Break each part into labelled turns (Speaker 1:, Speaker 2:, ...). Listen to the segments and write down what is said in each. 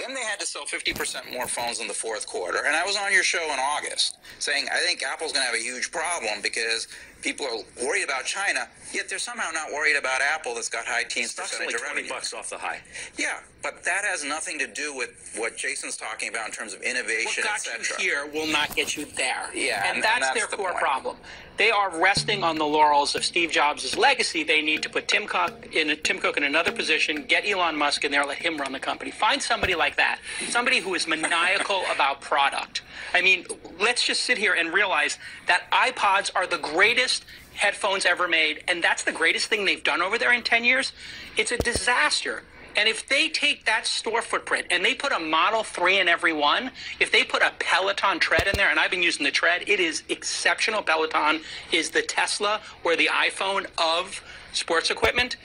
Speaker 1: Then they had to sell 50% more phones in the fourth quarter. And I was on your show in August saying, I think Apple's going to have a huge problem because people are worried about China, yet they're somehow not worried about Apple that's got high teens percentage of revenue.
Speaker 2: $20 off the high.
Speaker 1: Yeah, but that has nothing to do with what Jason's talking about in terms of innovation,
Speaker 3: What got you here will not get you there.
Speaker 1: Yeah,
Speaker 3: and that's their
Speaker 1: the
Speaker 3: core
Speaker 1: point.
Speaker 3: problem. They are resting on the laurels of Steve Jobs' legacy. They need to put Tim Cook in another position, get Elon Musk in there, let him run the company. Find somebody like that, somebody who is maniacal about product. I mean, let's just sit here and realize that iPods are the greatest headphones ever made, and that's the greatest thing they've done over there in 10 years. It's a disaster. And if they take that store footprint and they put a Model 3 in every one, if they put a Peloton tread in there, and I've been using the tread, it is exceptional. Peloton is the Tesla or the iPhone of sports equipment.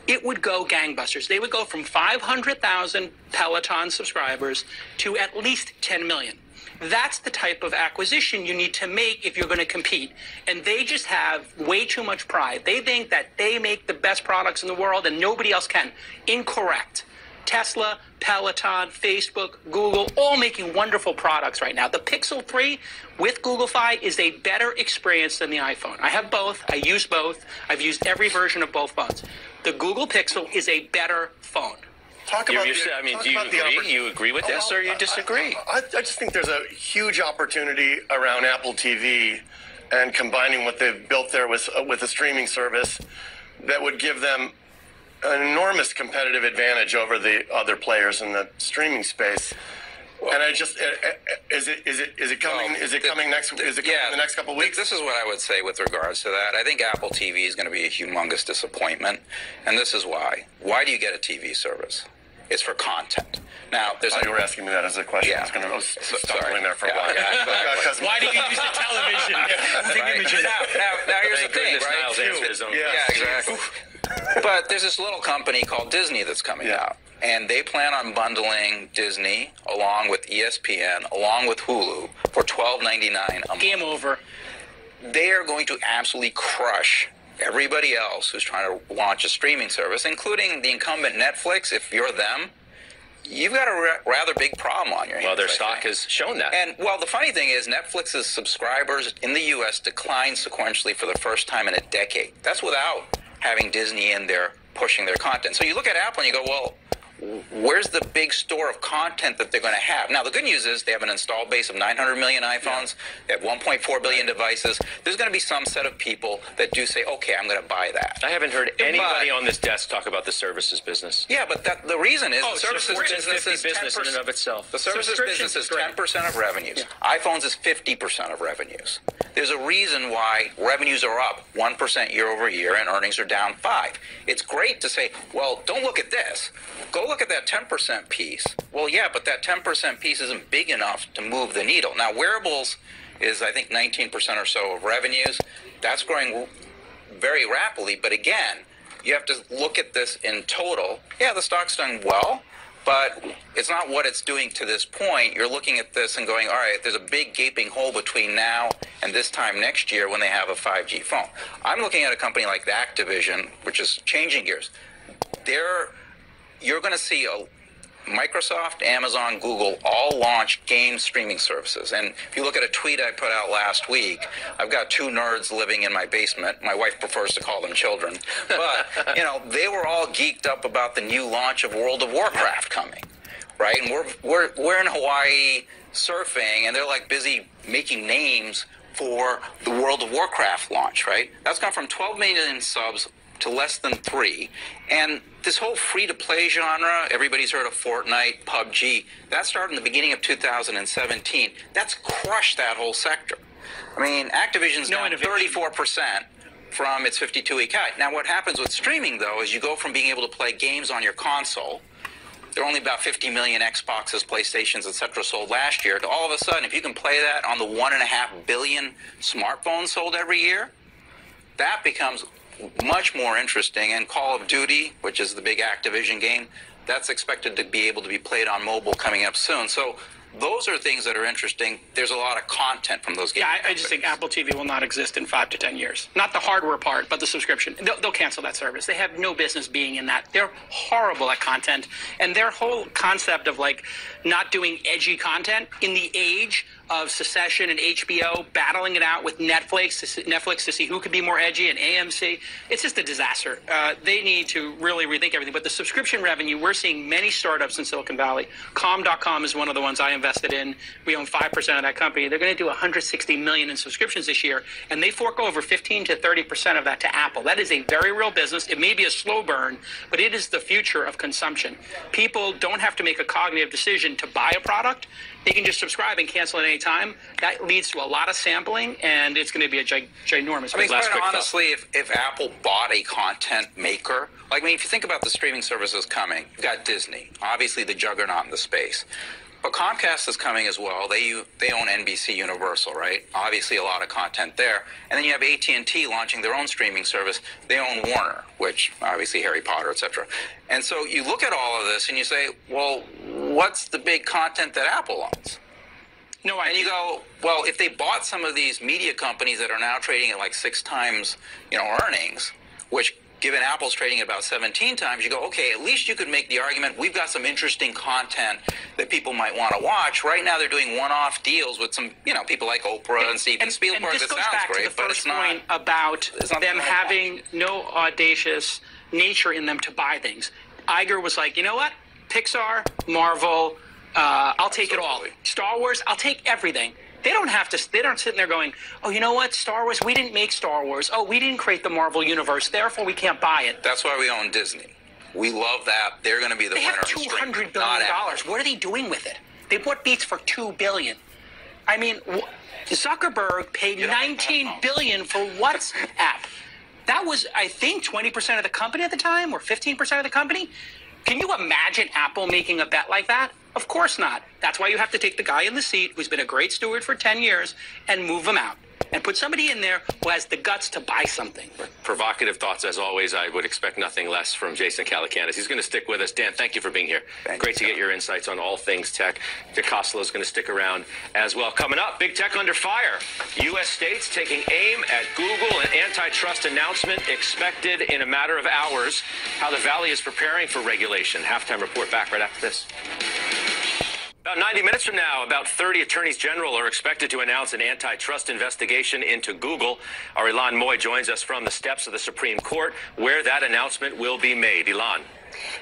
Speaker 3: It would go gangbusters. They would go from 500,000 Peloton subscribers to at least 10 million. That's the type of acquisition you need to make if you're going to compete. And they just have way too much pride. They think that they make the best products in the world and nobody else can. Incorrect. Tesla, Peloton, Facebook, Google, all making wonderful products right now. The Pixel 3 with Google Fi is a better experience than the iPhone. I have both. I use both. I've used every version of both phones. The Google Pixel is a better phone.
Speaker 2: Do you agree with this or you disagree?
Speaker 4: I just think there's a huge opportunity around Apple TV and combining what they've built there with a streaming service that would give them an enormous competitive advantage over the other players in the streaming space. And I just is it coming in the next couple of weeks?
Speaker 1: This is what I would say with regards to that. I think Apple TV is going to be a humongous disappointment, and this is why. Why do you get a TV service? It's for content. Now,
Speaker 4: you were asking me that as a question.
Speaker 1: Yeah.
Speaker 4: I was stumbling there for a while.
Speaker 3: Why do you use the television?
Speaker 1: Now here's the thing, right? Yeah, exactly. But there's this little company called Disney that's coming out, and they plan on bundling Disney along with ESPN, along with Hulu for $12.99 a month.
Speaker 3: Game over.
Speaker 1: They are going to absolutely crush everybody else who's trying to launch a streaming service, including the incumbent Netflix. If you're them, you've got a rather big problem on your hands.
Speaker 2: Well, their stock has shown that.
Speaker 1: And, well, the funny thing is Netflix's subscribers in the U.S. declined sequentially for the first time in a decade. That's without having Disney in there pushing their content. So you look at Apple and you go, well, where's the big store of content that they're going to have? Now, the good news is they have an installed base of 900 million iPhones. They have 1.4 billion devices. There's going to be some set of people that do say, okay, I'm going to buy that.
Speaker 2: I haven't heard anybody on this desk talk about the services business.
Speaker 1: Yeah, but the reason is the services business is 10%
Speaker 2: in and of itself.
Speaker 1: The services business is 10% of revenues. Yeah. iPhones is 50% of revenues. There's a reason why revenues are up 1% year over year and earnings are down 5%. It's great to say, well, don't look at this. Go look at that 10% piece. Well, yeah, but that 10% piece isn't big enough to move the needle. Now, wearables is, I think, 19% or so of revenues. That's growing very rapidly. But again, you have to look at this in total. Yeah, the stock's done well, but it's not what it's doing to this point. You're looking at this and going, all right, there's a big gaping hole between now and this time next year when they have a 5G phone. I'm looking at a company like Activision, which is changing gears. You're going to see Microsoft, Amazon, Google all launch game streaming services. And if you look at a tweet I put out last week, I've got two nerds living in my basement. My wife prefers to call them children. But, they were all geeked up about the new launch of World of Warcraft coming, right? And we're in Hawaii surfing, and they're like busy making names for the World of Warcraft launch, right? That's gone from 12 million subs to less than 3. And this whole free-to-play genre, everybody's heard of Fortnite, PUBG, that started in the beginning of 2017. That's crushed that whole sector. I mean, Activision's down 34% from its 52-week high. Now, what happens with streaming, though, is you go from being able to play games on your console. There are only about 50 million Xboxes, PlayStations, etc. sold last year, to all of a sudden, if you can play that on the 1.5 billion smartphones sold every year, that becomes much more interesting. And Call of Duty, which is the big Activision game, that's expected to be able to be played on mobile coming up soon. So those are things that are interesting. There's a lot of content from those games.
Speaker 3: Yeah, I just think Apple TV will not exist in 5 to 10 years. Not the hardware part, but the subscription. They'll cancel that service. They have no business being in that. They're horrible at content. And their whole concept of like not doing edgy content in the age of Succession and HBO battling it out with Netflix to see who could be more edgy, and AMC. It's just a disaster. They need to really rethink everything. But the subscription revenue, we're seeing many startups in Silicon Valley. Calm.com is one of the ones I invested in. We own 5% of that company. They're going to do $160 million in subscriptions this year, and they fork over 15 to 30% of that to Apple. That is a very real business. It may be a slow burn, but it is the future of consumption. People don't have to make a cognitive decision to buy a product. They can just subscribe and cancel at any time. That leads to a lot of sampling, and it's going to be a ginormous.
Speaker 1: I mean, quite honestly, if Apple bought a content maker, like, I mean, if you think about the streaming services coming, you've got Disney, obviously the juggernaut in the space. But Comcast is coming as well. They own NBC Universal, right? Obviously a lot of content there. And then you have AT&T launching their own streaming service. They own Warner, which obviously Harry Potter, etc. And so you look at all of this and you say, well, what's the big content that Apple owns?
Speaker 3: No,
Speaker 1: and you go, well, if they bought some of these media companies that are now trading at like 6 times, earnings, which given Apple's trading at about 17 times, you go, okay, at least you could make the argument we've got some interesting content that people might want to watch. Right now they're doing one-off deals with some, people like Oprah and Steven Spielberg.
Speaker 3: And this
Speaker 1: that
Speaker 3: goes
Speaker 1: sounds
Speaker 3: back
Speaker 1: great,
Speaker 3: to the
Speaker 1: but
Speaker 3: first
Speaker 1: it's not,
Speaker 3: point about them having no audacious nature in them to buy things. Iger was like, you know what? Pixar, Marvel, I'll take it all. Star Wars, I'll take everything. They don't sit there going, oh, you know what, Star Wars, we didn't make Star Wars. Oh, we didn't create the Marvel Universe, therefore we can't buy it.
Speaker 1: That's why we own Disney. We love that. They're going to be the winner.
Speaker 3: They have $200 billion. What are they doing with it? They bought Beats for $2 billion. I mean, Zuckerberg paid $19 billion for WhatsApp. That was, I think, 20% of the company at the time, or 15% of the company. Can you imagine Apple making a bet like that? Of course not. That's why you have to take the guy in the seat who's been a great steward for 10 years and move him out. And put somebody in there who has the guts to buy something.
Speaker 2: Provocative thoughts, as always. I would expect nothing less from Jason Calacanis. He's going to stick with us. Dan, thank you for being here. Great to get your insights on all things tech. Dick Costolo is going to stick around as well. Coming up, big tech under fire. U.S. states taking aim at Google. An antitrust announcement expected in a matter of hours. How the Valley is preparing for regulation. Halftime report back right after this. About 90 minutes from now, about 30 attorneys general are expected to announce an antitrust investigation into Google. Our Ilan Moy joins us from the steps of the Supreme Court, where that announcement will be made. Ilan.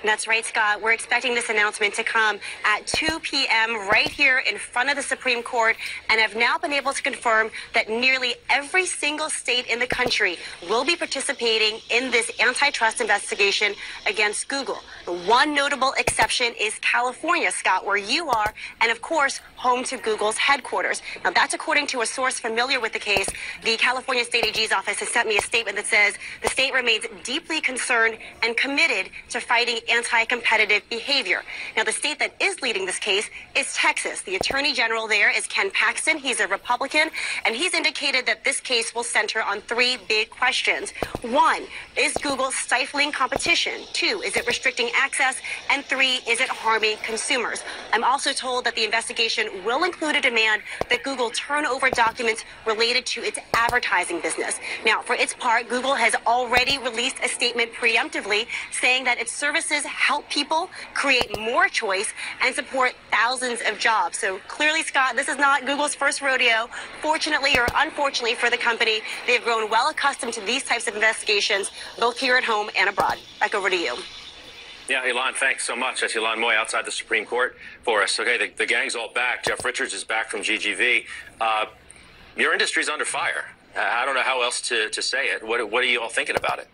Speaker 5: That's right, Scott. We're expecting this announcement to come at 2 p.m. right here in front of the Supreme Court, and have now been able to confirm that nearly every single state in the country will be participating in this antitrust investigation against Google. The one notable exception is California, Scott, where you are, and of course, home to Google's headquarters. Now, that's according to a source familiar with the case. The California State AG's office has sent me a statement that says the state remains deeply concerned and committed to fighting anti-competitive behavior. Now, the state that is leading this case is Texas. The Attorney General there is Ken Paxton. He's a Republican, and he's indicated that this case will center on 3 big questions. 1, is Google stifling competition? 2, is it restricting access? And 3, is it harming consumers? I'm also told that the investigation will include a demand that Google turn over documents related to its advertising business. Now, for its part, Google has already released a statement preemptively saying that its services help people create more choice and support thousands of jobs. So clearly, Scott, this is not Google's first rodeo. Fortunately or unfortunately for the company, they've grown well accustomed to these types of investigations, both here at home and abroad. Back over to you.
Speaker 2: Yeah, Ilan, thanks so much. That's Ilan Moy outside the Supreme Court for us. Okay, the gang's all back. Jeff Richards is back from GGV. Your industry's under fire. I don't know how else to say it. What are you all thinking about it?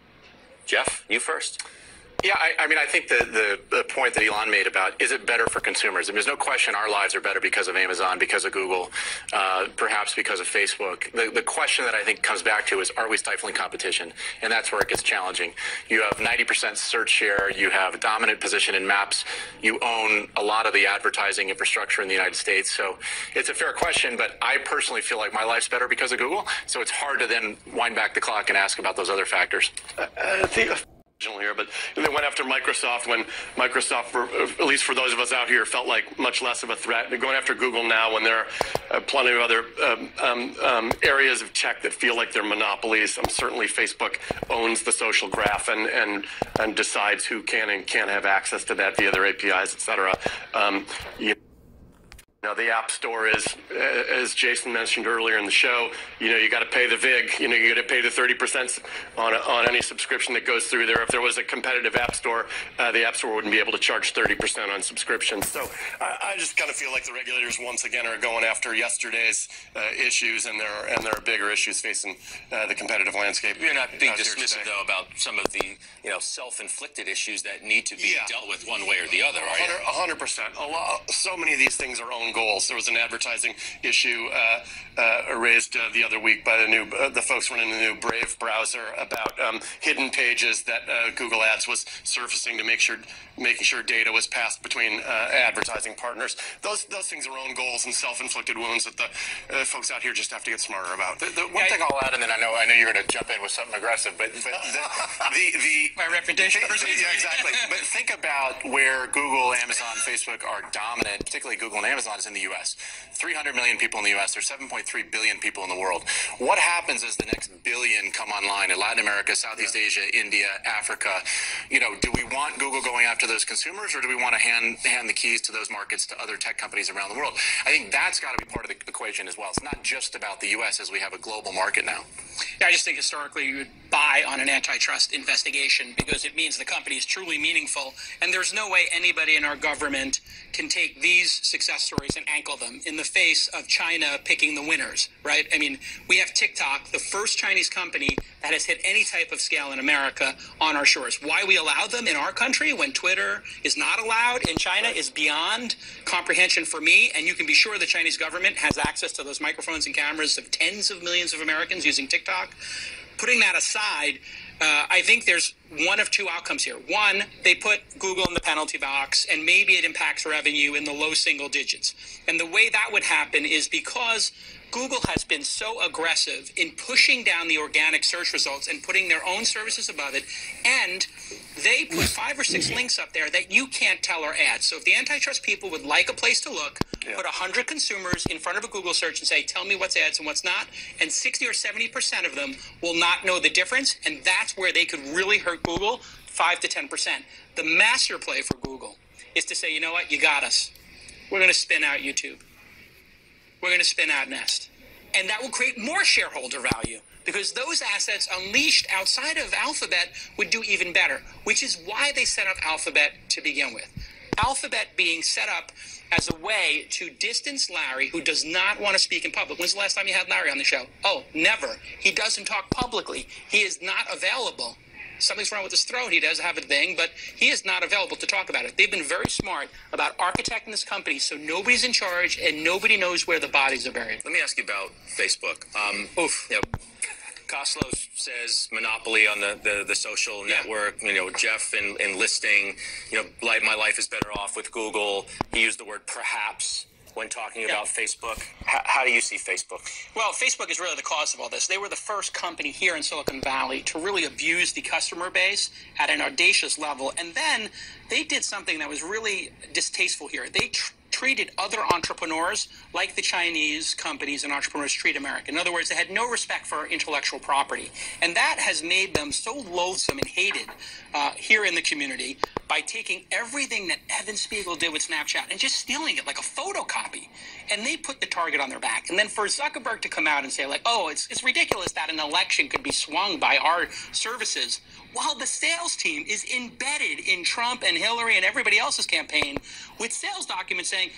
Speaker 2: Jeff, you first.
Speaker 6: Yeah, I mean, I think the point that Ilan made about, is it better for consumers? I mean, there's no question our lives are better because of Amazon, because of Google, perhaps because of Facebook. The question that I think comes back to is, are we stifling competition? And that's where it gets challenging. You have 90% search share. You have a dominant position in maps. You own a lot of the advertising infrastructure in the United States. So it's a fair question, but I personally feel like my life's better because of Google. So it's hard to then wind back the clock and ask about those other factors.
Speaker 4: here, but they went after Microsoft when Microsoft, at least for those of us out here, felt like much less of a threat. They're going after Google now when there are plenty of other areas of tech that feel like they're monopolies. Certainly Facebook owns the social graph and decides who can and can't have access to that via their APIs, et cetera. The App Store is, as Jason mentioned earlier in the show, you got to pay the VIG. You got to pay the 30% on any subscription that goes through there. If there was a competitive App Store, the App Store wouldn't be able to charge 30% on subscriptions. So I just kind of feel like the regulators once again are going after yesterday's issues, and there are bigger issues facing the competitive landscape.
Speaker 7: You're not being dismissive, though, about some of the self-inflicted issues that need to be dealt with one way or the other, are you?
Speaker 4: 100%. So many of these things are own goals. There was an advertising issue raised the other week by the folks running the new Brave browser about hidden pages that Google Ads was surfacing to making sure data was passed between advertising partners. Those things are own goals and self-inflicted wounds that the folks out here just have to get smarter about.
Speaker 6: The one thing I'll add, and then I know you're going to jump in with something aggressive, but
Speaker 3: my reputation.
Speaker 6: Yeah, exactly. But think about where Google, Amazon, Facebook are dominant, particularly Google and Amazon, is in the U.S. 300 million people in the U.S. There's 7.3 billion people in the world. What happens as the next billion come online in Latin America, Southeast Asia, India, Africa? Do we want Google going after those consumers, or do we want to hand the keys to those markets to other tech companies around the world? I think that's got to be part of the equation as well. It's not just about the U.S. as we have a global market now.
Speaker 3: Yeah, I just think historically you would buy on an antitrust investigation because it means the company is truly meaningful, and there's no way anybody in our government can take these success stories and ankle them in the face of China picking the winners, right? I mean, we have TikTok, the first Chinese company that has hit any type of scale in America on our shores. Why we allow them in our country when Twitter is not allowed in China is beyond comprehension for me, and you can be sure the Chinese government has access to those microphones and cameras of tens of millions of Americans using TikTok. Putting that aside, I think there's one of two outcomes here. One, they put Google in the penalty box, and maybe it impacts revenue in the low single digits. And the way that would happen is because Google has been so aggressive in pushing down the organic search results and putting their own services above it, and they put 5 or 6 links up there that you can't tell are ads. So if the antitrust people would like a place to look, put 100 consumers in front of a Google search and say, tell me what's ads and what's not, and 60 or 70% of them will not know the difference, and that's where they could really hurt Google, 5 to 10%. The master play for Google is to say, you know what, you got us. We're going to spin out YouTube. We're going to spin out Nest. And that will create more shareholder value because those assets unleashed outside of Alphabet would do even better, which is why they set up Alphabet to begin with. Alphabet being set up as a way to distance Larry, who does not want to speak in public. When's the last time you had Larry on the show? Oh, never. He doesn't talk publicly. He is not available. Something's wrong with his throat. He does have a thing, but he is not available to talk about it. They've been very smart about architecting this company so nobody's in charge and nobody knows where the bodies are buried.
Speaker 7: Let me ask you about Facebook. Koslow says monopoly on the social network. Jeff in listing, my life is better off with Google. He used the word perhaps when talking about Facebook. How do you see Facebook?
Speaker 3: Well, Facebook is really the cause of all this. They were the first company here in Silicon Valley to really abuse the customer base at an audacious level. And then they did something that was really distasteful here. They treated other entrepreneurs like the Chinese companies and entrepreneurs treat America. In other words, they had no respect for intellectual property. And that has made them so loathsome and hated here in the community by taking everything that Evan Spiegel did with Snapchat and just stealing it like a photocopy. And they put the target on their back. And then for Zuckerberg to come out and say, like, oh, it's ridiculous that an election could be swung by our services, while the sales team is embedded in Trump and Hillary and everybody else's campaign with sales documents saying,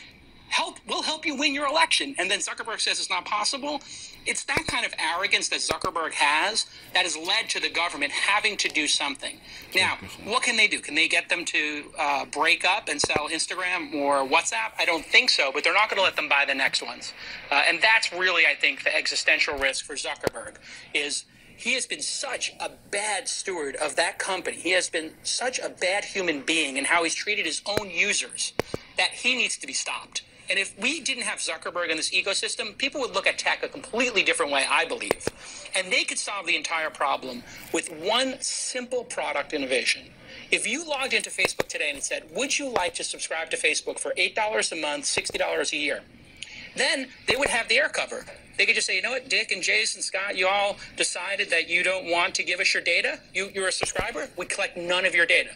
Speaker 3: we'll help you win your election. And then Zuckerberg says it's not possible. It's that kind of arrogance that Zuckerberg has that has led to the government having to do something. Now, what can they do? Can they get them to break up and sell Instagram or WhatsApp? I don't think so, but they're not going to let them buy the next ones. And that's really, I think, the existential risk for Zuckerberg is he has been such a bad steward of that company. He has been such a bad human being in how he's treated his own users that he needs to be stopped. And if we didn't have Zuckerberg in this ecosystem, people would look at tech a completely different way, I believe. And they could solve the entire problem with one simple product innovation. If you logged into Facebook today and it said, would you like to subscribe to Facebook for $8 a month, $60 a year? Then they would have the air cover. They could just say, you know what, Dick and Jason, Scott, you all decided that you don't want to give us your data. You're a subscriber. We collect none of your data.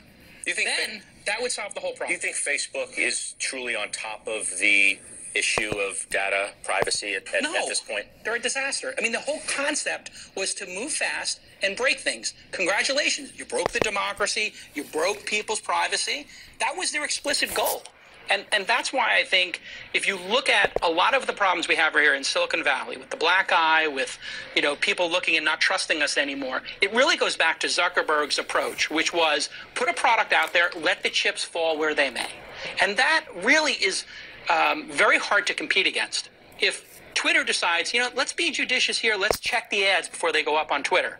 Speaker 7: You think
Speaker 3: then that would solve the whole problem.
Speaker 7: Do you think Facebook is truly on top of the issue of data privacy at this point?
Speaker 3: They're a disaster. I mean, the whole concept was to move fast and break things. Congratulations. You broke the democracy. You broke people's privacy. That was their explicit goal. And that's why I think if you look at a lot of the problems we have right here in Silicon Valley with the black eye, with people looking and not trusting us anymore, it really goes back to Zuckerberg's approach, which was put a product out there, let the chips fall where they may. And that really is very hard to compete against. If Twitter decides, let's be judicious here, let's check the ads before they go up on Twitter.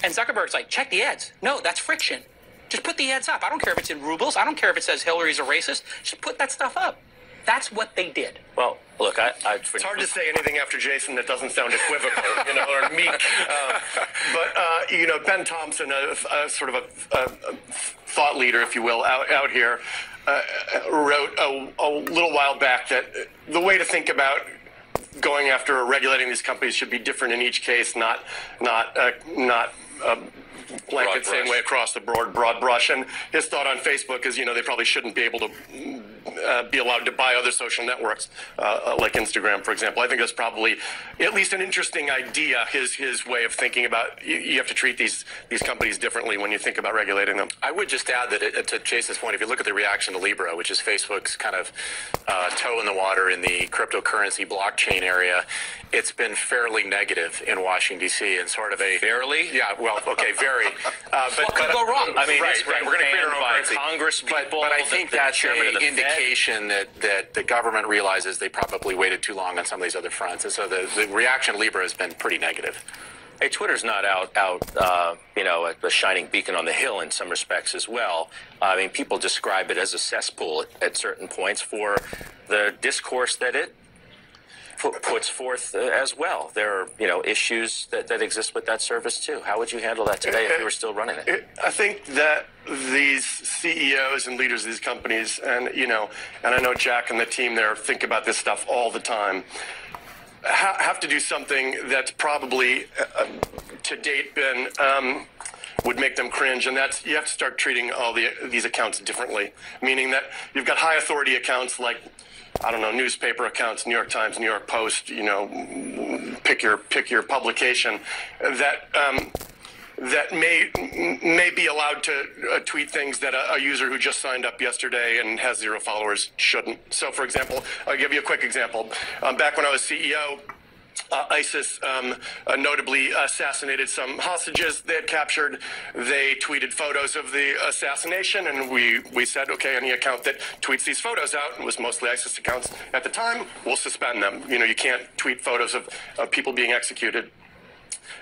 Speaker 3: And Zuckerberg's like, check the ads. No, that's friction. Just put the ads up. I don't care if it's in rubles. I don't care if it says Hillary's a racist. Just put that stuff up. That's what they did.
Speaker 7: Well, look,
Speaker 4: it's hard to say anything after Jason that doesn't sound equivocal, or meek. But Ben Thompson, a sort of a thought leader, if you will, out here, wrote a little while back that the way to think about going after or regulating these companies should be different in each case, not blanket same way across the broad brush. And his thought on Facebook is, they probably shouldn't be able to be allowed to buy other social networks like Instagram, for example. I think that's probably at least an interesting idea. His way of thinking about you have to treat these companies differently when you think about regulating them.
Speaker 6: I would just add that to Jason's point, if you look at the reaction to Libra, which is Facebook's kind of toe in the water in the cryptocurrency blockchain area, it's been fairly negative in Washington, D.C. and sort of a
Speaker 7: fairly,
Speaker 6: very.
Speaker 3: What could go wrong?
Speaker 7: I mean,
Speaker 6: right. We're going to create our own
Speaker 7: by
Speaker 6: currency.
Speaker 7: Congress people,
Speaker 6: but I think that's an indication that the government realizes they probably waited too long on some of these other fronts, and so the reaction to Libra has been pretty negative.
Speaker 7: Hey, Twitter's not out, a shining beacon on the hill in some respects as well. I mean, people describe it as a cesspool at certain points for the discourse that it puts forth as well. There are, issues that exist with that service too. How would you handle that today if you were still running it?
Speaker 4: I think that these CEOs and leaders of these companies, and I know Jack and the team there think about this stuff all the time, have to do something that's probably to date been would make them cringe, and that's you have to start treating all these accounts differently, meaning that you've got high authority accounts like, I don't know, newspaper accounts, New York Times, New York Post, pick your publication, that may be allowed to tweet things that a user who just signed up yesterday and has 0 followers shouldn't. So, for example, I'll give you a quick example. Back when I was CEO, ISIS notably assassinated some hostages they had captured. They tweeted photos of the assassination, and we said, okay, any account that tweets these photos out, it was mostly ISIS accounts at the time, we'll suspend them. You can't tweet photos of people being executed.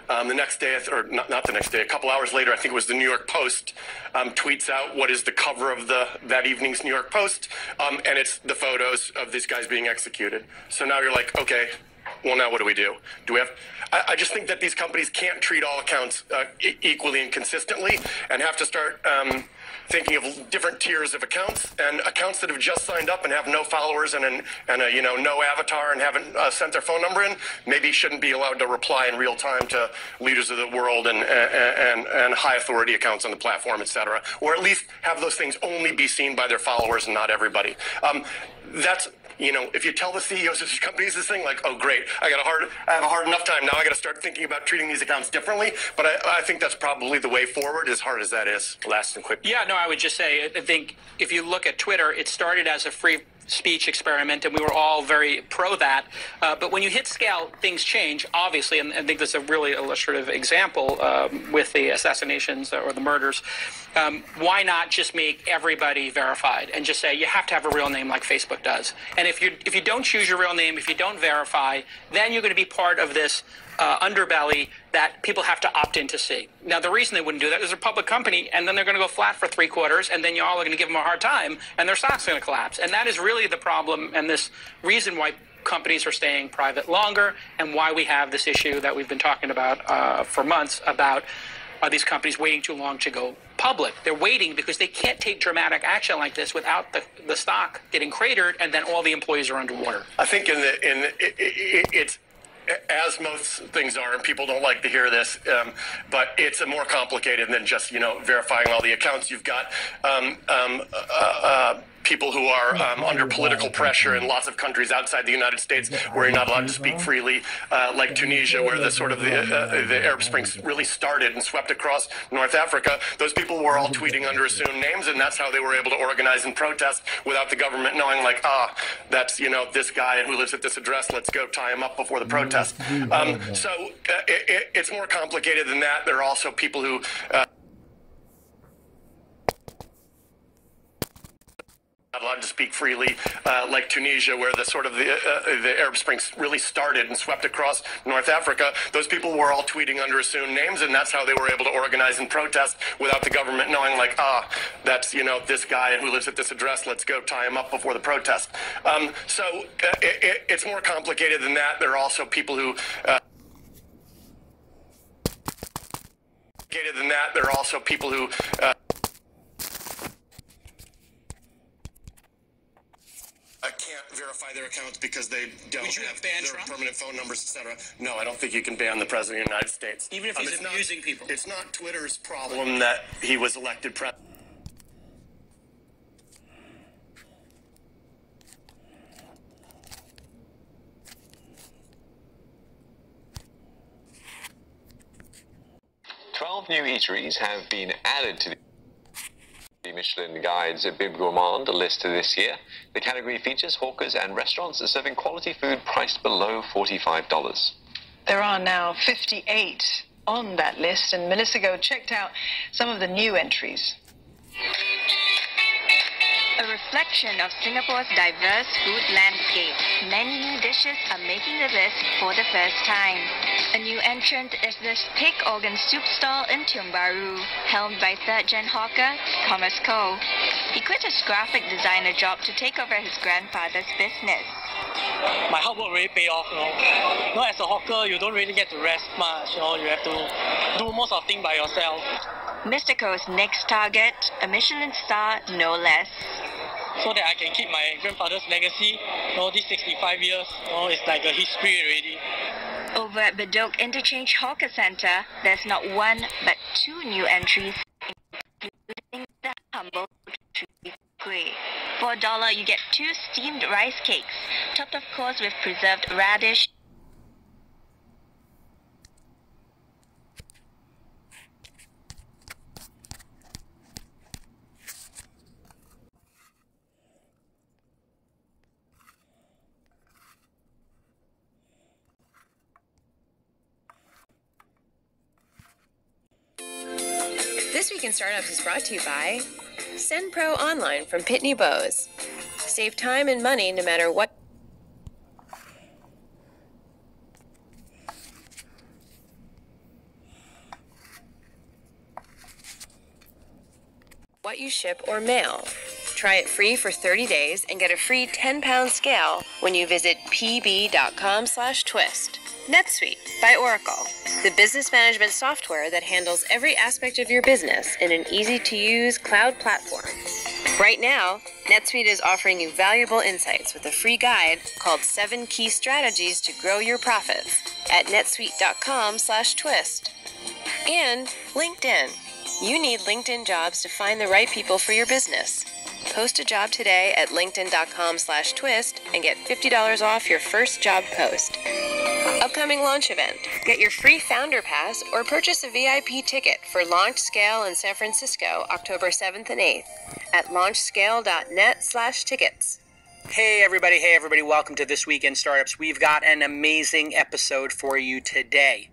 Speaker 4: The next day, or not the next day, a couple hours later, I think it was the New York Post, tweets out what is the cover of that evening's New York Post, and it's the photos of these guys being executed. So now you're like, okay, well, now what do we do? I just think that these companies can't treat all accounts equally and consistently, and have to start thinking of different tiers of accounts, and accounts that have just signed up and have no followers and no avatar and haven't sent their phone number in, maybe shouldn't be allowed to reply in real time to leaders of the world and high authority accounts on the platform, etc. Or at least have those things only be seen by their followers and not everybody. That's if you tell the CEOs of these companies this thing, like, oh, great, I have a hard enough time now. I got to start thinking about treating these accounts differently. But I think that's probably the way forward, as hard as that is.
Speaker 7: Last and quick.
Speaker 3: Yeah, no, I would just say, I think if you look at Twitter, it started as a free speech experiment, and we were all very pro that. But when you hit scale, things change, obviously, and I think that's a really illustrative example with the assassinations or the murders. why not just make everybody verified and just say you have to have a real name like Facebook does? And if you don't choose your real name, if you don't verify, then you're going to be part of this underbelly that people have to opt in to see. Now, the reason they wouldn't do that is they're a public company, and then they're going to go flat for 3 quarters, and then y'all are going to give them a hard time, and their stock's going to collapse. And that is really the problem and this reason why companies are staying private longer, and why we have this issue that we've been talking about for months about these companies waiting too long to go public. They're waiting because they can't take dramatic action like this without the stock getting cratered, and then all the employees are underwater.
Speaker 4: I think it's as most things are, and people don't like to hear this, but it's more complicated than just verifying all the accounts. You've got people who are under political pressure in lots of countries outside the United States where you're not allowed to speak freely, like Tunisia, where the Arab Spring really started and swept across North Africa. Those people were all tweeting under assumed names, and that's how they were able to organize and protest without the government knowing, like, that's this guy who lives at this address, let's go tie him up before the protest. So it's more complicated than that. There are also people who not allowed to speak freely, like Tunisia, where the Arab Spring really started and swept across North Africa. Those people were all tweeting under assumed names, and that's how they were able to organize and protest without the government knowing, like, that's this guy who lives at this address, let's go tie him up before the protest. So it's more complicated than that. There are also people who can't verify their accounts because they don't have their permanent phone numbers, etc. No, I don't think you can ban the president of the United States.
Speaker 3: Even if he's abusing people.
Speaker 4: It's not Twitter's problem that he was elected president.
Speaker 8: New eateries have been added to the Michelin Guide's Bib Gourmand list this year. The category features hawkers and restaurants serving quality food priced below $45.
Speaker 9: There are now 58 on that list, and Melissa Go checked out some of the new entries.
Speaker 10: A reflection of Singapore's diverse food landscape, many new dishes are making the list for the first time. A new entrant is this pig organ soup stall in Tiong Bahru, helmed by third-gen hawker Thomas Koh. He quit his graphic designer job to take over his grandfather's business.
Speaker 11: My hard work really paid off, as a hawker, you don't really get to rest much, you have to do most of the things by yourself.
Speaker 10: Mr. Koh's next target, a Michelin star, no less.
Speaker 11: So that I can keep my grandfather's legacy, these 65 years, it's like a history already.
Speaker 10: Over at Bedok Interchange Hawker Centre, there's not one but 2 new entries, including the humble Tree Kueh. For $1, you get 2 steamed rice cakes, topped of course with preserved radish.
Speaker 12: This Week in Startups is brought to you by Send Pro Online from Pitney Bowes. Save time and money no matter what you ship or mail. Try it free for 30 days and get a free 10-pound scale when you visit pb.com/twist. NetSuite by Oracle, the business management software that handles every aspect of your business in an easy-to-use cloud platform. Right now, NetSuite is offering you valuable insights with a free guide called 7 Key Strategies to Grow Your Profits at netsuite.com/twist. And LinkedIn. You need LinkedIn jobs to find the right people for your business. Post a job today at linkedin.com/twist and get $50 off your first job post. Upcoming launch event. Get your free Founder Pass or purchase a VIP ticket for Launch Scale in San Francisco, October 7th and 8th at launchscale.net/tickets.
Speaker 3: Hey everybody, welcome to This Week in Startups. We've got an amazing episode for you today.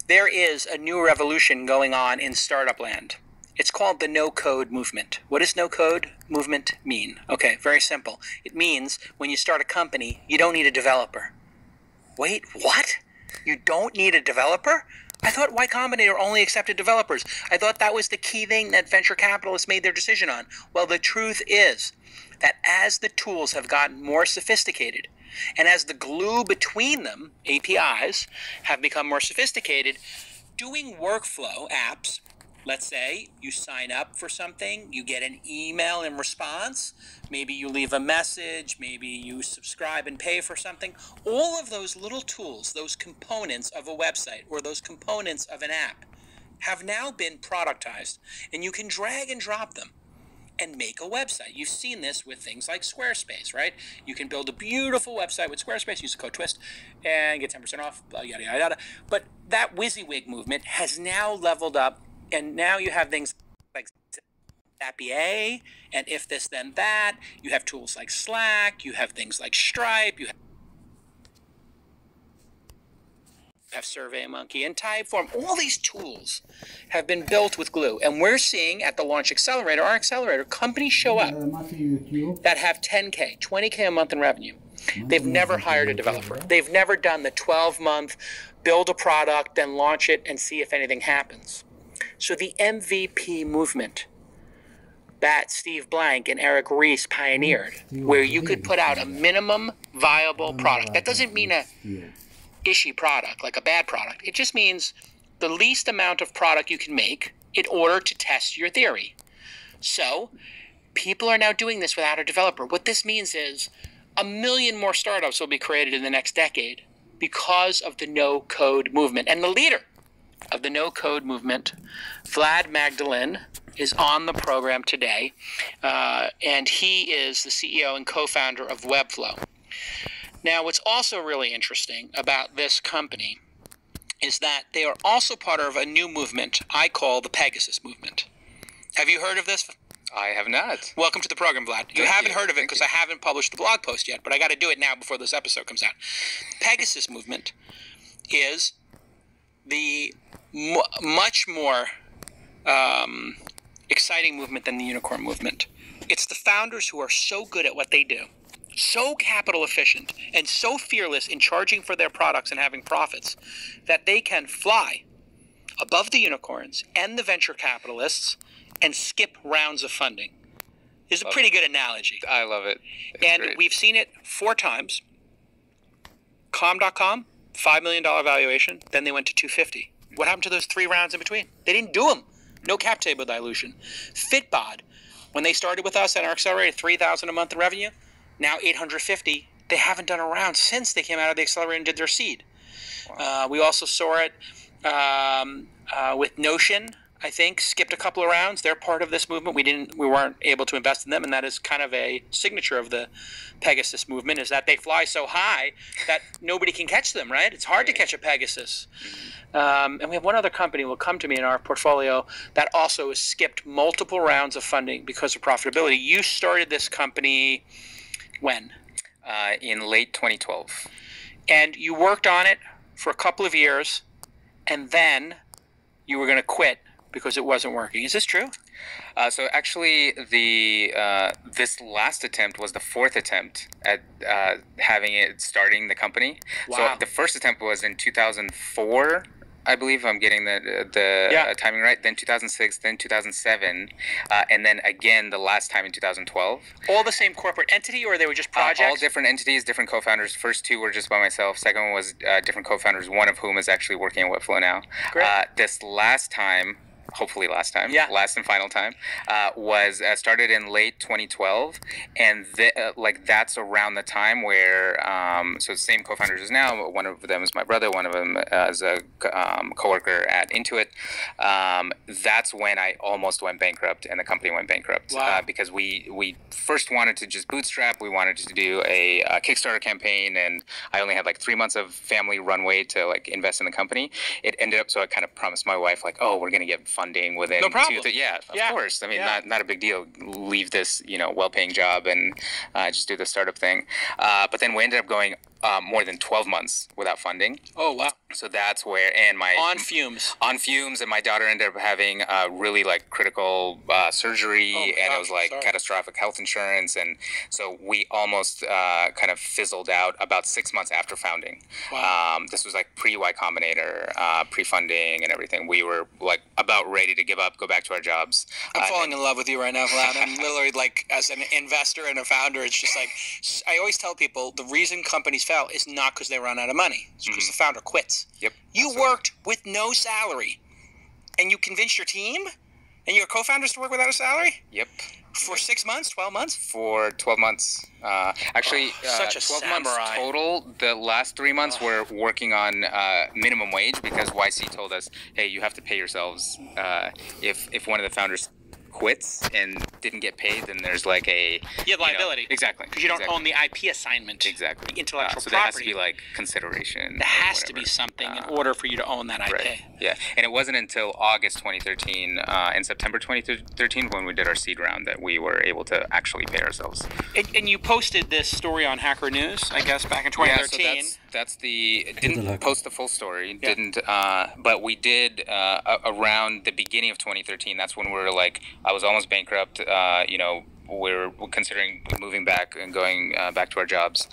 Speaker 3: There is a new revolution going on in startup land. It's called the no-code movement. What does no-code movement mean? Okay, very simple. It means when you start a company, you don't need a developer. Wait, what? You don't need a developer? I thought Y Combinator only accepted developers. I thought that was the key thing that venture capitalists made their decision on. Well, the truth is that as the tools have gotten more sophisticated, and as the glue between them, APIs, have become more sophisticated, doing workflow apps, let's say you sign up for something, you get an email in response, maybe you leave a message, maybe you subscribe and pay for something. All of those little tools, those components of a website or those components of an app have now been productized, and you can drag and drop them and make a website. You've seen this with things like Squarespace, right? You can build a beautiful website with Squarespace, use the code TWIST, and get 10% off, yada, yada, yada. But that WYSIWYG movement has now leveled up, and now you have things like ZapPA, and If This Then That. You have tools like Slack. You have things like Stripe. You have SurveyMonkey and Typeform. All these tools have been built with Glue, and we're seeing at the Launch Accelerator, our accelerator, companies show up that have 10K, 20K a month in revenue. They've never hired a developer. They've never done the 12-month build a product, then launch it, and see if anything happens. So the MVP movement that Steve Blank and Eric Ries pioneered, where you could put out a minimum viable product. That doesn't mean a ishy product, like a bad product. It just means the least amount of product you can make in order to test your theory. So people are now doing this without a developer. What this means is 1 million more startups will be created in the next decade because of the no-code movement. And the leader of the no-code movement, Vlad Magdalin, is on the program today, and he is the CEO and co-founder of Webflow. Now, what's also really interesting about this company is that they are also part of a new movement I call the Pegasus movement. Have you heard of this?
Speaker 13: I have not.
Speaker 3: Welcome to the program, Vlad. You haven't heard of it because I haven't published the blog post yet, but I got to do it now before this episode comes out. Pegasus movement is the much more exciting movement than the unicorn movement. It's the founders who are so good at what they do, so capital efficient, and so fearless in charging for their products and having profits that they can fly above the unicorns and the venture capitalists and skip rounds of funding. It's a pretty good analogy.
Speaker 13: I love it.
Speaker 3: And we've seen it 4 times. Calm.com, $5 million valuation, then they went to 250. What happened to those 3 rounds in between? They didn't do them. No cap table dilution. Fitbod, when they started with us at our accelerator, $3,000 a month in revenue, now $850. They haven't done a round since they came out of the accelerator and did their seed. Wow. We also saw it with Notion, I think, skipped a couple of rounds. They're part of this movement. We weren't able to invest in them, and that is kind of a signature of the Pegasus movement, is that they fly so high that nobody can catch them, right? It's hard to catch a Pegasus. And we have one other company will come to me in our portfolio that also has skipped multiple rounds of funding because of profitability. You started this company when?
Speaker 13: In late 2012.
Speaker 3: And you worked on it for a couple of years, and then you were going to quit because it wasn't working. Is this true?
Speaker 13: So actually, this last attempt was the 4th attempt at starting the company.
Speaker 3: Wow.
Speaker 13: So the first attempt was in 2004. I believe I'm getting the timing right. Then 2006, then 2007, and then again the last time in 2012.
Speaker 3: All the same corporate entity, or they were just projects?
Speaker 13: All different entities, different co-founders. First 2 were just by myself. Second one was different co-founders, one of whom is actually working at Webflow now.
Speaker 3: Great.
Speaker 13: This last time, hopefully last time, last and final time, was started in late 2012, and that's around the time where so the same co-founders as now. One of them is my brother. One of them is a coworker at Intuit. That's when I almost went bankrupt, and the company went bankrupt.
Speaker 3: Wow.
Speaker 13: Because we first wanted to just bootstrap. We wanted to do a Kickstarter campaign, and I only had like 3 months of family runway to like invest in the company. It ended up, so I kind of promised my wife like, oh, we're gonna get funding within
Speaker 3: no problem.
Speaker 13: of course. I mean, not a big deal. Leave this, well-paying job and just do the startup thing. But then we ended up going more than 12 months without funding.
Speaker 3: Oh, wow.
Speaker 13: So that's where, and my
Speaker 3: on fumes,
Speaker 13: and my daughter ended up having really like critical surgery, and it was like catastrophic health insurance, and so we almost kind of fizzled out about 6 months after founding.
Speaker 3: Wow.
Speaker 13: This was like pre-Y Combinator, pre-funding and everything. We were like about ready to give up, go back to our jobs.
Speaker 3: I'm falling in love with you right now, Vlad. I'm literally like, as an investor and a founder, it's just like, I always tell people the reason companies fail is not because they run out of money. It's because the founder quits.
Speaker 13: Yep.
Speaker 3: You worked with no salary, and you convinced your team and your co-founders to work without a salary?
Speaker 13: Yep.
Speaker 3: For 6 months, 12 months?
Speaker 13: For 12 months. Actually,
Speaker 3: such a
Speaker 13: 12
Speaker 3: samurai.
Speaker 13: months total. The last 3 months we're working on minimum wage because YC told us, hey, you have to pay yourselves. If one of the founders quits and didn't get paid, then there's like a
Speaker 3: liability.
Speaker 13: Exactly.
Speaker 3: Because you don't own the IP assignment.
Speaker 13: Exactly.
Speaker 3: The intellectual
Speaker 13: so
Speaker 3: property.
Speaker 13: there has to be like consideration.
Speaker 3: There has to be something in order for you to own that IP.
Speaker 13: Right. Yeah. And it wasn't until August 2013 and September 2013 when we did our seed round that we were able to actually pay ourselves.
Speaker 3: And you posted this story on Hacker News, I guess, back in 2013.
Speaker 13: Yeah, so that's the didn't post the full story. Didn't, but we did around the beginning of 2013. That's when we were like, I was almost bankrupt. We're considering moving back and going back to our jobs.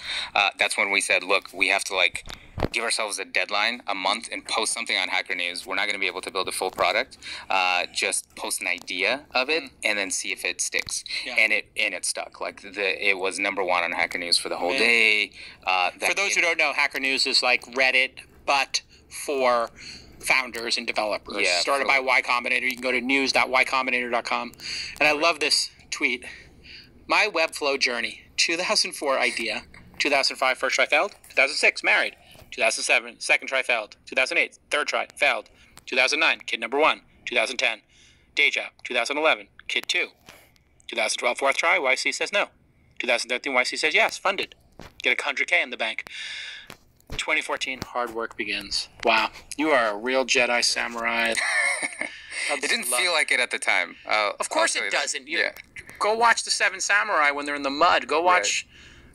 Speaker 13: That's when we said, look, we have to like give ourselves a deadline, a month, and post something on Hacker News. We're not going to be able to build a full product. Just post an idea of it and then see if it sticks. Yeah. And it stuck. Like it was #1 on Hacker News for the whole day.
Speaker 3: For those who don't know, Hacker News is like Reddit, but for founders and developers.
Speaker 13: Yeah,
Speaker 3: started by Y Combinator. You can go to news.ycombinator.com. And I love this tweet. My Webflow journey: 2004 idea, 2005 first try failed, 2006 married, 2007 second try failed, 2008 third try failed, 2009 kid #1, 2010 day job, 2011 kid 2, 2012 fourth try YC says no, 2013 YC says yes, funded, get $100K in the bank. 2014 hard work begins. Wow, you are a real Jedi samurai.
Speaker 13: It didn't feel like it at the time.
Speaker 3: Of course it doesn't. Go watch The Seven Samurai when they're in the mud. Go watch,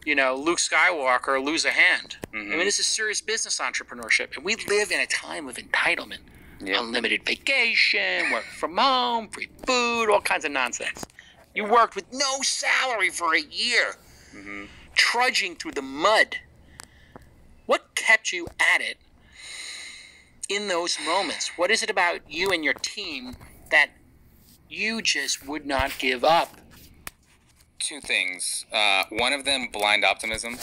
Speaker 3: Luke Skywalker lose a hand. I mean, this is serious business entrepreneurship. And we live in a time of entitlement. Unlimited vacation, work from home, free food, all kinds of nonsense. You worked with no salary for a year, trudging through the mud. What kept you at it in those moments? What is it about you and your team that you just would not give up?
Speaker 13: Two things. One of them, blind optimism.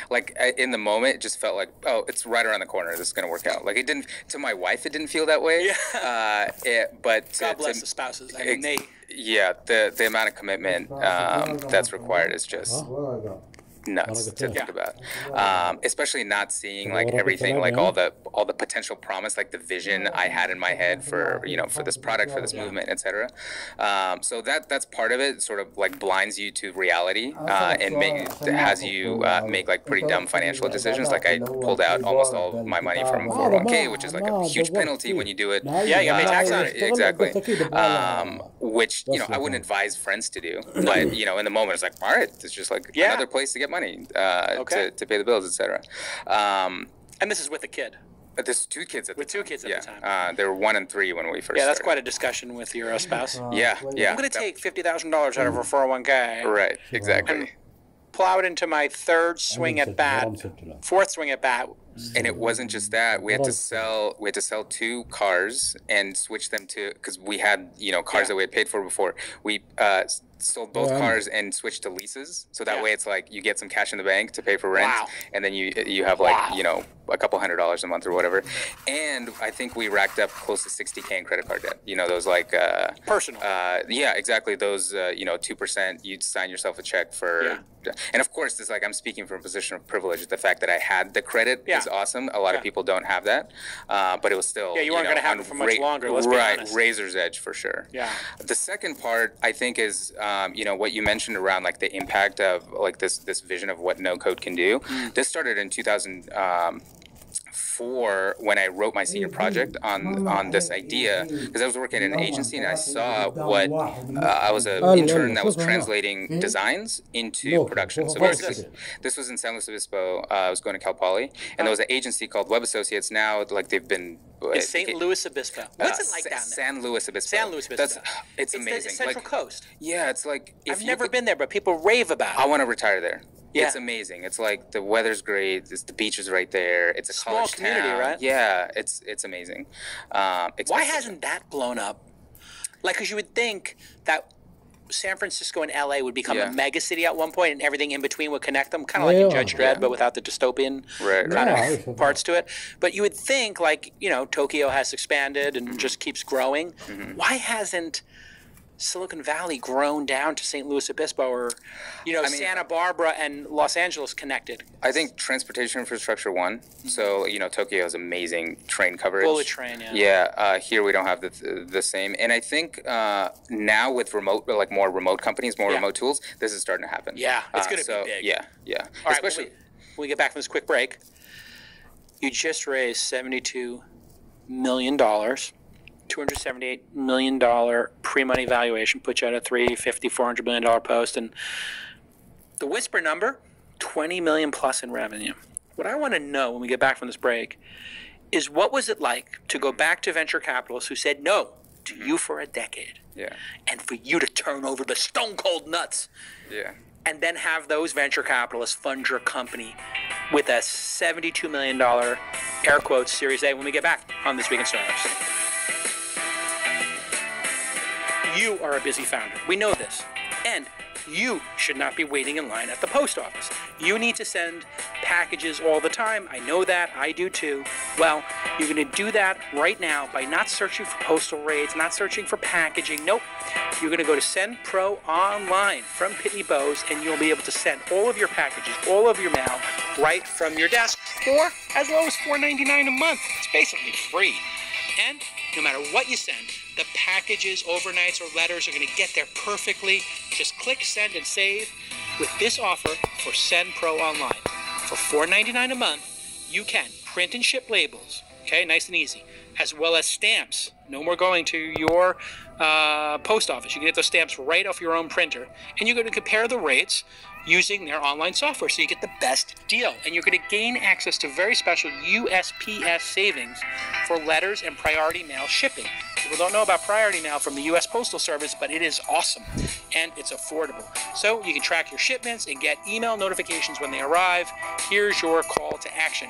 Speaker 13: Like in the moment, it just felt like, oh, it's right around the corner. This is going to work out. Like it didn't. To my wife, it didn't feel that way. But
Speaker 3: God bless the spouses. I mean,
Speaker 13: the amount of commitment that's required is just nuts to think about, especially not seeing like everything, like all the potential promise, like the vision I had in my head for for this product, for this movement, etc. So that's part of it. Sort of like blinds you to reality and has you make like pretty dumb financial decisions. Like I pulled out almost all of my money from 401k, which is like a huge penalty when you do it.
Speaker 3: Yeah, you gotta pay tax on it.
Speaker 13: Exactly. Which I wouldn't advise friends to do, but in the moment it's like, all right, it's just like another place to get money to pay the bills, etc.
Speaker 3: And this is with a kid.
Speaker 13: But there's two kids at the
Speaker 3: time.
Speaker 13: They were 1 and 3 when we first
Speaker 3: that's
Speaker 13: started.
Speaker 3: quite a discussion with your spouse.
Speaker 13: Yeah.
Speaker 3: I'm going to take $50,000 out of her 401k.
Speaker 13: Right, exactly.
Speaker 3: And plow it into my third swing at bat, fourth swing at bat.
Speaker 13: And it wasn't just that. We had to sell 2 cars and switch them to, because we had cars that we had paid for before. We sold both cars and switched to leases, so that way it's like you get some cash in the bank to pay for rent, and then you have like a couple $100s a month or whatever. And I think we racked up close to $60K in credit card debt. Those like
Speaker 3: personal.
Speaker 13: Exactly. Those 2%. You'd sign yourself a check for. And of course, this I'm speaking from a position of privilege. The fact that I had the credit is awesome. A lot of people don't have that, but it was still
Speaker 3: you weren't going to have it for much longer. Let's be honest.
Speaker 13: Razor's edge for sure.
Speaker 3: Yeah.
Speaker 13: The second part I think is what you mentioned around like the impact of like this vision of what no code can do. This started in 2000. for when I wrote my senior project on this idea, because I was working at an agency and I saw what I was an intern that was translating designs into production. So basically, this was in San Luis Obispo. I was going to Cal Poly, and there was an agency called Web Associates. Now, like they've been
Speaker 3: in St. Louis Obispo. What's it like down there?
Speaker 13: San Luis Obispo.
Speaker 3: San Luis Obispo.
Speaker 13: It's amazing.
Speaker 3: The Central Coast.
Speaker 13: Yeah, it's like
Speaker 3: I've never been there, but people rave about it.
Speaker 13: I want to retire there.
Speaker 3: Yeah.
Speaker 13: It's amazing. It's like the weather's great. The beach is right there. It's a
Speaker 3: small
Speaker 13: college
Speaker 3: community,
Speaker 13: town.
Speaker 3: right?
Speaker 13: Yeah, it's amazing.
Speaker 3: Why hasn't that blown up? Like, because you would think that San Francisco and LA would become a mega city at one point, and everything in between would connect them, kind of like in Judge Dredd, but without the dystopian kind of parts to it. But you would think, like, you know, Tokyo has expanded and just keeps growing. Why hasn't Silicon Valley grown down to St. Louis Obispo, or, you know, Santa Barbara and Los Angeles connected?
Speaker 13: I think transportation infrastructure one. So, you know, Tokyo has amazing train coverage.
Speaker 3: Bullet train,
Speaker 13: here we don't have the same. And I think now with remote, like more remote companies, more remote tools, this is starting to happen.
Speaker 3: Yeah, it's going to be big.
Speaker 13: Yeah.
Speaker 3: All right, especially when we get back from this quick break, you just raised $72 million. $278 million pre-money valuation, puts you at a $400 million post, and the whisper number, $20 million plus in revenue. What I want to know when we get back from this break is, what was it like to go back to venture capitalists who said no to you for a decade, and for you to turn over the stone cold nuts, and then have those venture capitalists fund your company with a $72 million air quotes Series A, when we get back on This Week in Startups. You are a busy founder. We know this. And you should not be waiting in line at the post office. You need to send packages all the time. I know that. I do too. Well, you're going to do that right now by not searching for postal rates, not searching for packaging. Nope. You're going to go to Send Pro Online from Pitney Bowes, and you'll be able to send all of your packages, all of your mail, right from your desk for as low as $4.99 a month. It's basically free. And no matter what you send, the packages, overnights, or letters are going to get there perfectly. Just click send and save with this offer for Send Pro Online. For $4.99 a month, you can print and ship labels, okay, nice and easy, as well as stamps. No more going to your post office. You can get those stamps right off your own printer, and you're going to compare the rates using their online software, so you get the best deal. And you're going to gain access to very special USPS savings for letters and priority mail shipping. People don't know about priority mail from the U.S. Postal Service, but it is awesome, and it's affordable. So you can track your shipments and get email notifications when they arrive. Here's your call to action.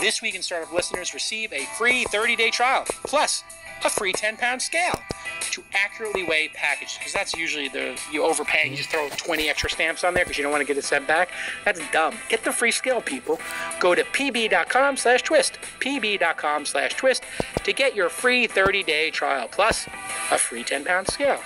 Speaker 3: This Week in Startup listeners receive a free 30-day trial, plus a free 10-pound scale to accurately weigh packages, because that's usually you overpay and you just throw 20 extra stamps on there because you don't want to get it sent back. That's dumb. Get the free scale, people. Go to pb.com/twist, pb.com/twist to get your free 30-day trial, plus a free 10-pound scale.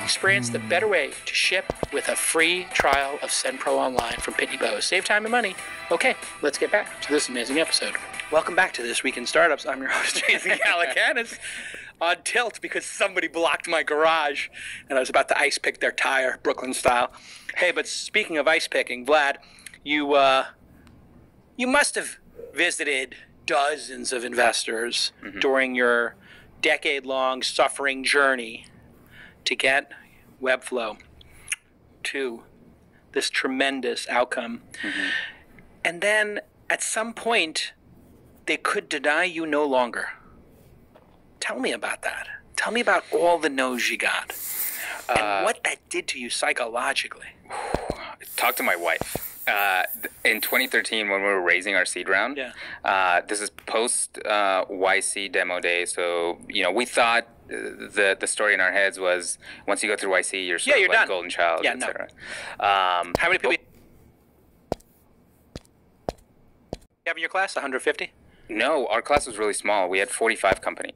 Speaker 3: Experience the better way to ship with a free trial of Send Pro Online from Pitney Bowes. Save time and money. Okay, let's get back to this amazing episode. Welcome back to This Week in Startups. I'm your host, Jason Calacanis, on tilt because somebody blocked my garage and I was about to ice pick their tire, Brooklyn style. Hey, but speaking of ice picking, Vlad, you must have visited dozens of investors during your decade-long suffering journey to get Webflow to this tremendous outcome. And then at some point, they could deny you no longer. Tell me about that. Tell me about all the no's you got and what that did to you psychologically.
Speaker 13: Talk to my wife. In 2013, when we were raising our seed round, this is post YC demo day. So, you know, we thought the story in our heads was once you go through YC, you're sort of like
Speaker 3: done.
Speaker 13: golden child, etc.
Speaker 3: How many people you have in your class? 150?
Speaker 13: No, our class was really small. We had 45 companies,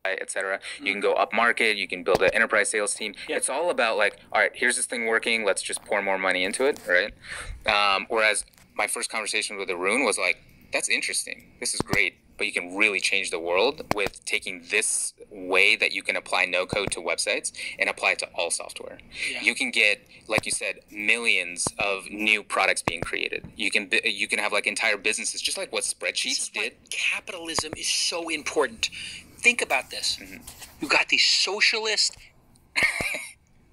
Speaker 13: etc. You can go up market. You can build an enterprise sales team. It's all about like, all right, here's this thing working. Let's just pour more money into it, right? Whereas my first conversation with Arun was like, that's interesting. This is great. but you can really change the world with taking this way that you can apply no code to websites and apply it to all software.
Speaker 3: Yeah.
Speaker 13: You can get, like you said, millions of new products being created. You can have like entire businesses, just like what spreadsheets did.
Speaker 3: Capitalism is so important. Think about this. You got these socialist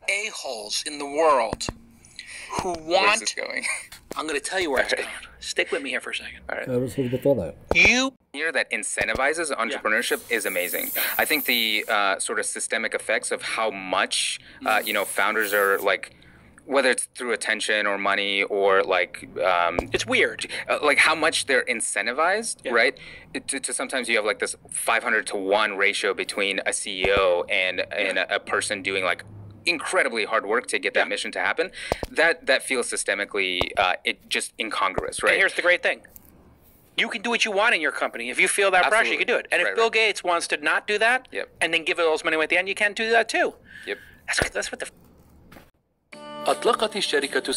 Speaker 3: a-holes in the world who want...
Speaker 13: Where's this going?
Speaker 3: I'm going to tell you where it's going. Stick with me here for a second.
Speaker 13: All right.
Speaker 14: Let's hold before that.
Speaker 3: You
Speaker 13: Here that incentivizes entrepreneurship is amazing. I think the sort of systemic effects of how much founders are like, whether it's through attention or money or like
Speaker 3: it's weird,
Speaker 13: like how much they're incentivized, right? To sometimes you have like this 500-to-1 ratio between a CEO and a person doing like incredibly hard work to get that mission to happen. That feels systemically it just incongruous, right?
Speaker 3: And here's the great thing. You can do what you want in your company. If you feel that pressure, you can do it. And if Bill Gates wants to not do that and then give all his money away at the end, you can do that too.
Speaker 13: Yep.
Speaker 3: That's what the...
Speaker 15: أطلقت الشركة